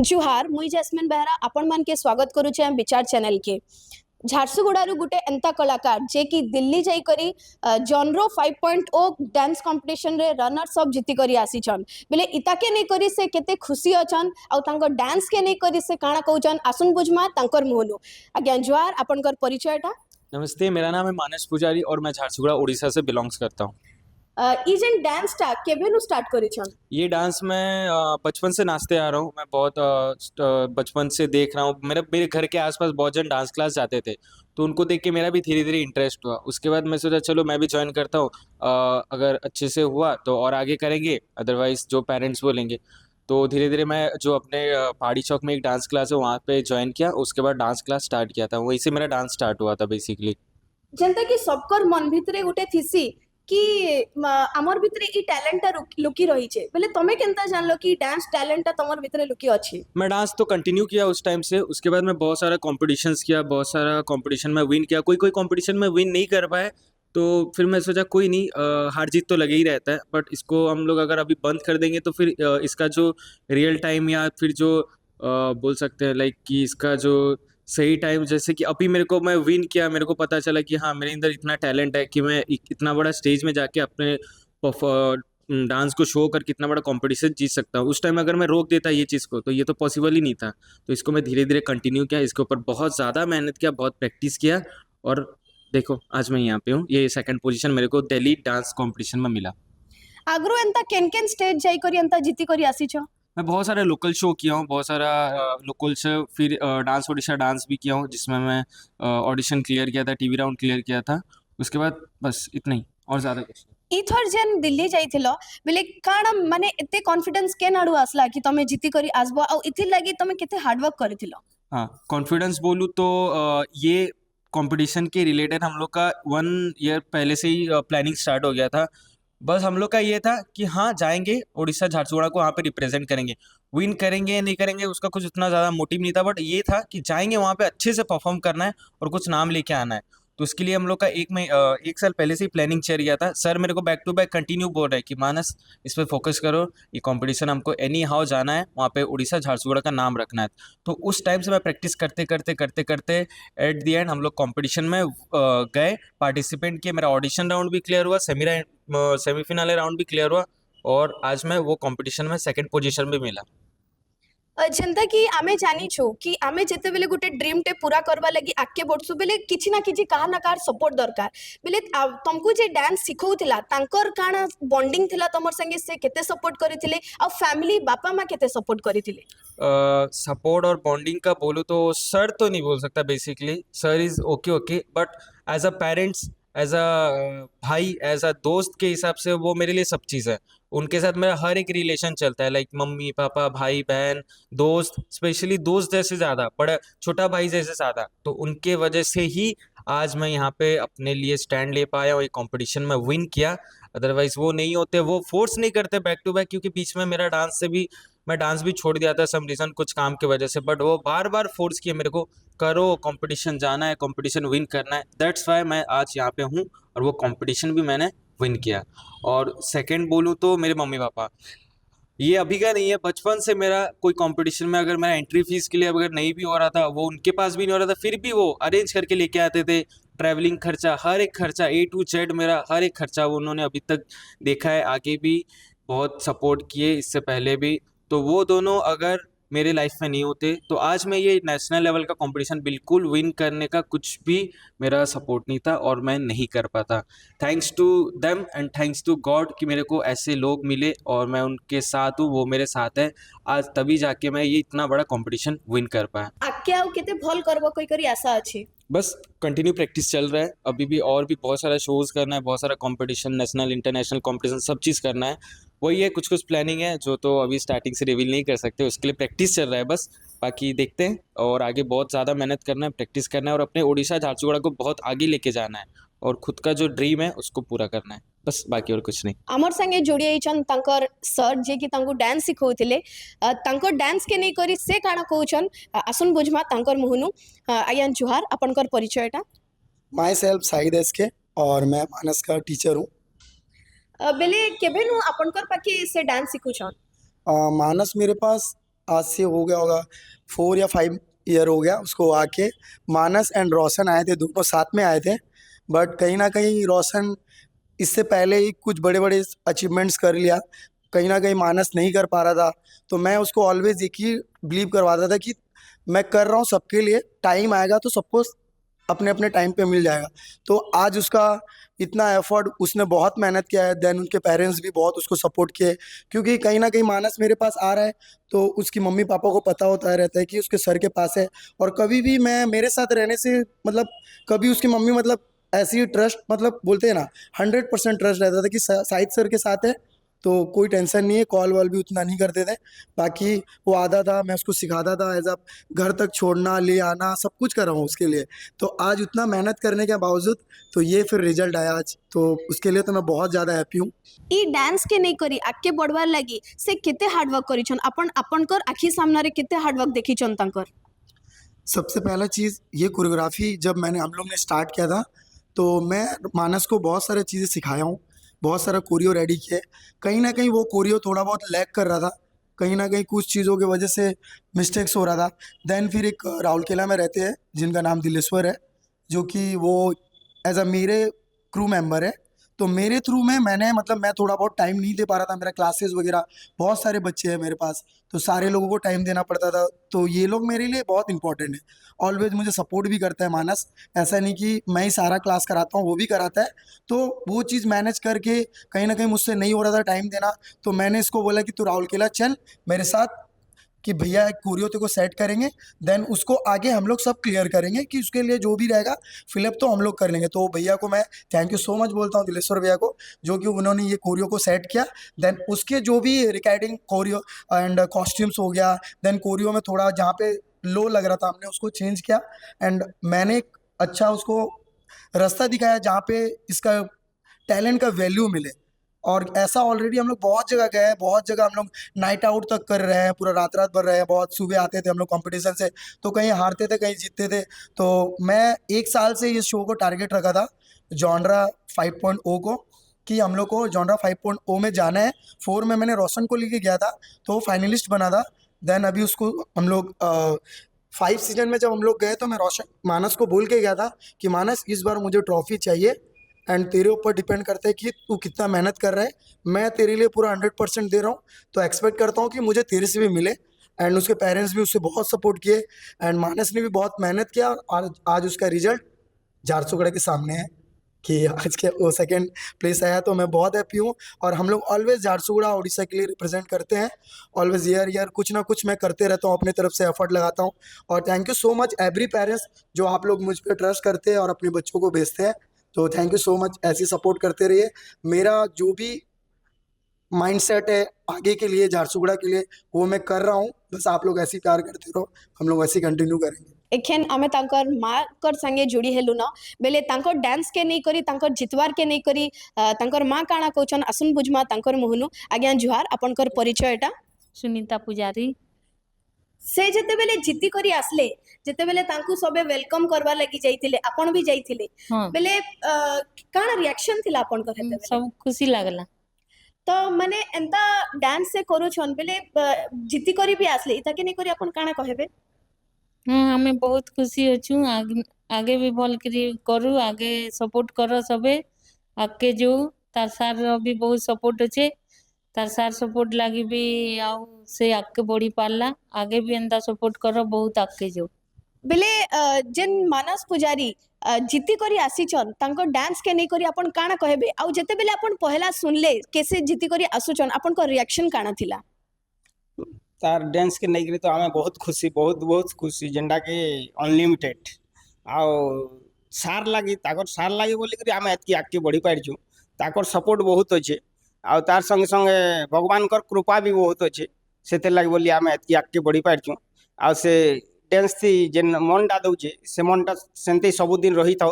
जुहार मुई जैस्मिन बेहरा आपण मान के स्वागत करुचे हम विचार चैनल के। झारसुगुड़ारू गुटे एंता कलाकार जे कि दिल्ली जाई करी जॉनरो 5.0 डांस कंपटीशन रे रनर्स अप जीती करी आसीछन बेले इता के नहीं करी से केते खुशी अछन आ तांको डांस के नहीं करी से काना कहउछन आसुन बुझमा तांकर मुहनु। आज्ञा जुहार आपनकर परिचयटा। नमस्ते, मेरा नाम है मानस पुजारी और मैं झारसुगुड़ा उड़ीसा से बिलोंग्स करता हूँ। ई जेन डांस टा केबेनु स्टार्ट करिछन? ये डांस मैं बचपन से नाचते आ रहा हूँ। मैं बहुत बचपन से देख रहा हूँ। मेरे घर के आसपास बहुत जन डांस क्लास जाते थे, तो उनको देख के मेरा भी धीरे धीरे इंटरेस्ट हुआ। उसके बाद मैं सोचा चलो मैं भी ज्वाइन करता हूँ। अगर अच्छे से हुआ तो और आगे करेंगे, अदरवाइज जो पेरेंट्स बोलेंगे। तो धीरे धीरे मैं जो अपने पहाड़ी चौक में एक डांस क्लास है वहाँ पे ज्वाइन किया। उसके बाद डांस क्लास स्टार्ट किया था, वहीं से मेरा डांस स्टार्ट हुआ था बेसिकली। जेनता कि सबकर मन भितरे गुटे थिसी कि आमर भितरे ई टैलेंट लुकी रही छे बेले तमे केनता जानलो कि डांस टैलेंट तमर भितरे लुकी अछि? मैं डांस तो कंटिन्यू किया उस टाइम से। उसके बाद मैं बहुत सारा कॉम्पिटिशन्स किया, बहुत सारा कॉम्पिटिशन में विन किया। कोई कोई कॉम्पिटिशन में विन नहीं कर पाए, तो फिर मैं सोचा कोई नहीं, हार जीत तो लगे ही रहता है, बट इसको हम लोग अगर अभी बंद कर देंगे तो फिर इसका जो रियल टाइम या फिर जो बोल सकते हैं लाइक कि इसका जो सही टाइम, जैसे कि अभी मेरे को मैं विन किया, मेरे को पता चला कि हाँ मेरे अंदर इतना टैलेंट है कि मैं इतना बड़ा स्टेज में जाके अपने डांस को शो कर कितना बड़ा कंपटीशन जीत सकता हूँ। उस टाइम अगर मैं रोक देता ये चीज़ को तो ये तो पॉसिबल ही नहीं था। तो इसको मैं धीरे धीरे कंटिन्यू किया, इसके ऊपर बहुत ज़्यादा मेहनत किया, बहुत प्रैक्टिस किया, और देखो आज मैं यहाँ पे हूँ। ये सेकंड पोजीशन मेरे को दिल्ली डांस कंपटीशन में मिला। आगरो एंता केन केन स्टेज जाई करी एंता जीती करी आसीछ? मैं बहुत सारे लोकल शो किया हूँ, बहुत सारा लोकल शो, फिर डांस ओडिशा डांस भी किया हूँ जिसमें मैं ऑडिशन क्लियर किया था, टीवी राउंड क्लियर किया था। उसके बाद बस इतना ही, और ज़्यादा कुछ नहीं। इथर जेन दिल्ली जाइथिलो बेले काना माने एते कॉन्फिडेंस केन आडू आसला कि तमे जीती करी आसबो आ इथि लागि तमे केते हार्ड वर्क करिथिलो? हाँ, कॉन्फिडेंस बोलूँ तो ये कंपटीशन के रिलेटेड हम लोग का 1 ईयर पहले से ही प्लानिंग स्टार्ट हो गया था। बस हम लोग का ये था कि हाँ जाएंगे उड़ीसा झारसुगुड़ा को, वहाँ पे रिप्रेजेंट करेंगे। विन करेंगे नहीं करेंगे उसका कुछ उतना ज़्यादा मोटिव नहीं था, बट ये था कि जाएंगे वहाँ पे अच्छे से परफॉर्म करना है और कुछ नाम लेके आना है। तो उसके लिए हम लोग का 1 साल पहले से ही प्लानिंग चल गया था। सर मेरे को बैक टू बैक कंटिन्यू बोल रहे हैं कि मानस इस पर फोकस करो, ये कंपटीशन हमको एनी हाउ जाना है, वहाँ पे उड़ीसा झारसुगुड़ा का नाम रखना है। तो उस टाइम से मैं प्रैक्टिस करते करते करते करते एट द एंड हम लोग कंपटीशन में गए, पार्टिसिपेंट किए। मेरा ऑडिशन राउंड भी क्लियर हुआ, सेमीफिनाले राउंड भी क्लियर हुआ, और आज मैं वो कंपटीशन में सेकंड पोजीशन भी मिला। जेनता कि आमे जानी छु कि आमे जेते बेले गुटे ड्रीम टे पूरा करबा लागि आके बडसु बेले किछि ना किछि कहा ना कार सपोर्ट दरकार बेले तुमको जे डांस सिखौथिला तांकर काना बॉन्डिंग थिला तमर संगे से केते सपोर्ट करिथिले आ फैमिली बापा मां केते सपोर्ट करिथिले? सपोर्ट और बॉन्डिंग का बोलूँ तो सर तो नहीं बोल सकता, basically sir is okay okay, but as a parents, as a भाई, एज अ दोस्त के हिसाब से वो मेरे लिए सब चीज़ है। उनके साथ मेरा हर एक रिलेशन चलता है, लाइक मम्मी पापा भाई बहन दोस्त, स्पेशली दोस्त जैसे ज़्यादा, बड़ा छोटा भाई जैसे ज़्यादा। तो उनके वजह से ही आज मैं यहाँ पे अपने लिए स्टैंड ले पाया और एक कंपटीशन में विन किया। अदरवाइज वो नहीं होते, वो फोर्स नहीं करते बैक टू बैक, क्योंकि बीच में मेरा डांस से भी, मैं डांस भी छोड़ दिया था सम रीज़न, कुछ काम की वजह से, बट वो बार बार फोर्स किए मेरे को, करो कंपटीशन जाना है, कंपटीशन विन करना है। दैट्स वाई मैं आज यहाँ पे हूँ, और वो कंपटीशन भी मैंने विन किया। और सेकंड बोलूँ तो मेरे मम्मी पापा, ये अभी का नहीं है, बचपन से मेरा कोई कंपटीशन में अगर मेरा एंट्री फीस के लिए अगर नहीं भी हो रहा था, वो उनके पास भी नहीं हो रहा था, फिर भी वो अरेंज करके लेके आते थे। ट्रैवलिंग खर्चा, हर एक खर्चा A to Z, मेरा हर एक खर्चा वो उन्होंने अभी तक देखा है, आगे भी बहुत सपोर्ट किए, इससे पहले भी। तो वो दोनों अगर मेरे लाइफ में नहीं होते तो आज मैं ये नेशनल लेवल का कंपटीशन बिल्कुल विन करने का कुछ भी मेरा सपोर्ट नहीं था, और मैं नहीं कर पाता। Thanks to them and thanks to God कि मेरे को ऐसे लोग मिले और मैं उनके साथ हूँ, वो मेरे साथ है आज, तभी जाके मैं ये इतना बड़ा कंपटीशन विन कर पाया। आके आउ केते भल करबो कोई करी आशा अछि? बस कंटिन्यू प्रैक्टिस चल रहा है अभी भी, और भी बहुत सारा शोज़ करना है, बहुत सारा कंपटीशन, नेशनल इंटरनेशनल कंपटीशन, सब चीज़ करना है। वही है, कुछ कुछ प्लानिंग है जो तो अभी स्टार्टिंग से रिवील नहीं कर सकते, उसके लिए प्रैक्टिस चल रहा है बस। बाकी देखते हैं, और आगे बहुत ज़्यादा मेहनत करना है, प्रैक्टिस करना है, और अपने उड़ीसा झारसुगुड़ा को बहुत आगे लेके जाना है, और खुद का जो ड्रीम है उसको पूरा करना है, बस, बाकी और कुछ नहीं। आमर संगे जोड़ी आइछन तांकर सर जे कि तांको डांस सिखौथिले तांकर डांस के नहीं करी से काना कहउछन आसुन बुझमा तांकर मुहनु। आयन जुहार आपनकर परिचयटा। माई सेल्फ साहिद एसके, और मैं मानस का टीचर हूँ। बेले केबेनु आपनकर पाखे से डांस सिखुछन? मानस मेरे पास आज से हो गया होगा 4 या 5 ईयर हो गया उसको आके। मानस एंड रोशन आए थे, दोनों साथ में आए थे। बट कहीं ना कहीं रोशन इससे पहले ही कुछ बड़े बड़े अचीवमेंट्स कर लिया, कहीं ना कहीं मानस नहीं कर पा रहा था। तो मैं उसको ऑलवेज एक ही बिलीव करवाता था कि मैं कर रहा हूँ सबके लिए, टाइम आएगा तो सबको अपने अपने टाइम पे मिल जाएगा। तो आज उसका इतना एफर्ट, उसने बहुत मेहनत किया है। देन उनके पेरेंट्स भी बहुत उसको सपोर्ट किए, क्योंकि कहीं ना कहीं मानस मेरे पास आ रहा है तो उसकी मम्मी पापा को पता होता रहता है कि उसके सर के पास है। और कभी भी मैं मेरे साथ रहने से मतलब कभी उसकी मम्मी मतलब ऐसी ही ट्रस्ट मतलब बोलते हैं ना, 100% ट्रस्ट रहता था कि साहिद सर के साथ है तो कोई टेंशन नहीं है। कॉल वॉल भी उतना नहीं करते थे। बाकी वो आता था, मैं उसको सिखाता था, एज अ घर तक छोड़ना ले आना सब कुछ कर रहा हूँ उसके लिए। तो आज उतना मेहनत करने के बावजूद तो ये फिर रिजल्ट आया आज, तो उसके लिए तो मैं बहुत ज़्यादा हैप्पी हूँ। ई डांस के नहीं करी आगे बढ़वार लगी से केते हार्डवर्क करिछन अपन आपनकर आखि सामने केते हार्डवर्क देखिछन तांकर। सबसे पहला चीज़ ये कोरियोग्राफी जब हम लोग ने स्टार्ट किया था तो मैं मानस को बहुत सारी चीज़ें सिखाया हूँ, बहुत सारा कोरियो रेडी किया है। कहीं ना कहीं वो कोरियो थोड़ा बहुत लैग कर रहा था, कहीं ना कहीं कुछ चीज़ों की वजह से मिस्टेक्स हो रहा था। देन फिर एक राउरकेला में रहते हैं जिनका नाम दिलेश्वर है, जो कि वो एज अ मेरे क्रू मेंबर है। तो मेरे थ्रू में मैंने मतलब मैं थोड़ा बहुत टाइम नहीं दे पा रहा था, मेरा क्लासेस वगैरह, बहुत सारे बच्चे हैं मेरे पास तो सारे लोगों को टाइम देना पड़ता था। तो ये लोग मेरे लिए बहुत इंपॉर्टेंट है। ऑलवेज मुझे सपोर्ट भी करता है मानस, ऐसा नहीं कि मैं ही सारा क्लास कराता हूँ, वो भी कराता है। तो वो चीज़ मैनेज करके कहीं ना कहीं मुझसे नहीं हो रहा था टाइम देना, तो मैंने इसको बोला कि तू राउरकेला चल मेरे साथ, कि भैया एक कोरियो तेरे को सेट करेंगे, देन उसको आगे हम लोग सब क्लियर करेंगे कि उसके लिए जो भी रहेगा फिलअप तो हम लोग कर लेंगे। तो भैया को मैं थैंक यू सो मच बोलता हूँ, दिलेश्वर भैया को, जो कि उन्होंने ये कोरियो को सेट किया। देन उसके जो भी रिकॉर्डिंग कोरियो एंड कॉस्ट्यूम्स हो गया, देन कोरियो में थोड़ा जहाँ पे लो लग रहा था हमने उसको चेंज किया। एंड मैंने एक अच्छा उसको रास्ता दिखाया जहाँ पे इसका टैलेंट का वैल्यू मिले। और ऐसा ऑलरेडी हम लोग बहुत जगह गए हैं, बहुत जगह हम लोग नाइट आउट तक कर रहे हैं, पूरा रात रात भर रहे हैं। बहुत सुबह आते थे हम लोग कंपटीशन से, तो कहीं हारते थे कहीं जीतते थे। तो मैं 1 साल से इस शो को टारगेट रखा था जॉनरा 5.0 को, कि हम लोग को जॉनरा 5.0 में जाना है। 4 में मैंने रोशन को लेके गया था तो वो फाइनलिस्ट बना था। देन अभी उसको हम लोग 5 सीजन में जब हम लोग गए तो मैं रोशन मानस को बोल के गया था कि मानस इस बार मुझे ट्रॉफी चाहिए, एंड तेरे ऊपर डिपेंड करता है कि तू कितना मेहनत कर रहा है। मैं तेरे लिए पूरा 100% दे रहा हूँ, तो एक्सपेक्ट करता हूँ कि मुझे तेरे से भी मिले। एंड उसके पेरेंट्स भी उससे बहुत सपोर्ट किए, एंड मानस ने भी बहुत मेहनत किया। और आज उसका रिजल्ट झारसुगड़ा के सामने है कि आज के वो सेकंड प्लेस आया, तो मैं बहुत हैप्पी हूँ। और हम लोग ऑलवेज झारसुगड़ा उड़ीसा के लिए रिप्रेजेंट करते हैं। ऑलवेज ईयर ईयर कुछ ना कुछ मैं करते रहता हूँ, अपने तरफ से एफर्ट लगाता हूँ। और thank you so much every parents, जो आप लोग मुझ पर ट्रस्ट करते हैं और अपने बच्चों को भेजते हैं। तो थैंक यू सो मच, ऐसी सपोर्ट करते रहिए। मेरा जो भी माइंडसेट है आगे के लिए, झारसुगड़ा के लिए, वो मैं कर रहा हूँ। बस आप लोग ऐसे ही प्यार करते रहो, हम लोग ऐसे ही कंटिन्यू करेंगे। एखेन आमे तांकर माँ कर संगे जुड़ी हेलु न बेले तांकर डांस के नहीं करी तांकर जितवार के नहीं करी तांकर माँ काଣା कहछन आसुन बुझमा तांकर मुहनु। आज्ञा जुहार, आपनकर परिचय एटा। सुनीता पुजारी। से जेतेबेले जीती करी आसले, जेतेबेले तांकु सबे वेलकम करवा लगी जाइतिले, आपण भी जाइतिले हाँ बेले काଣା रिएक्शन थिला आपनकर हेतेबेले? सब खुशी लागला। तो माने एंता डांस से करूछन बेले जीती करी भी आसले इता के नहीं करी आपण काଣା कहबे? हाँ हमें बहुत खुशी अच्छू। आगे आगे भी भल करी करू, आगे सपोर्ट करो सबे आगे जो तार सार भी बहुत सपोर्ट अच्छे। तार सार सपोर्ट लगी भी आउ से आगे बढ़ी पारला, आगे भी एंता सपोर्ट करो बहुत आगे जो। बेले जेन मानस पुजारी जीती करी आसीचन तांको डांस के नहीं करी आपण काଣା कहबे? आउ जेते बेले आपण पहला सुनले कैसे जीती करी आसुचन आपण को रिएक्शन काଣା थिला? तार डांस के नहीं तो आमे बहुत खुशी, बहुत बहुत खुशी, जेंडा के अनलिमिटेड आओ सार लगी सार लगी बोलिक आमे एतकी आगे बढ़ी पारिछु। ताकर सपोर्ट बहुत अच्छे, आ तार संगे संगे भगवान कर कृपा भी बहुत अच्छे, से लगी बोली आमे एतकी आगे बढ़ी पारिछु। आ से डांस थी जेन मनटा दौचे से मनटा सेमती सबुदिन रही था,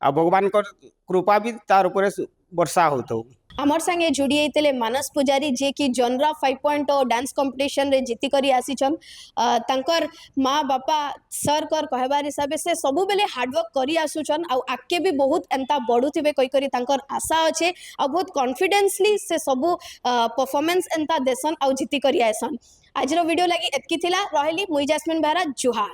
आ भगवान कर कृपा भी तार ऊपर वर्षा होता। आमर संगे जोड़ी होते मानस पुजारी जे कि जनरा 5.0 डांस कंपटीशन रे जीति करी आसीछन तांकर माँ बापा सर कर कहबार हिसाब से सबु बेले हार्डवर्क करी आसुछन आ आगे भी बहुत एंता बढ़ुथिबे कहि करी तांकर आशा अच्छे आ बहुत कॉन्फिडेंसली से सबु परफॉर्मेंस एंता देसन आ जीति करी आसन। आज वीडियो लगी एतकी थिला रहली मुई जैस्मिन बेहरा जुहार।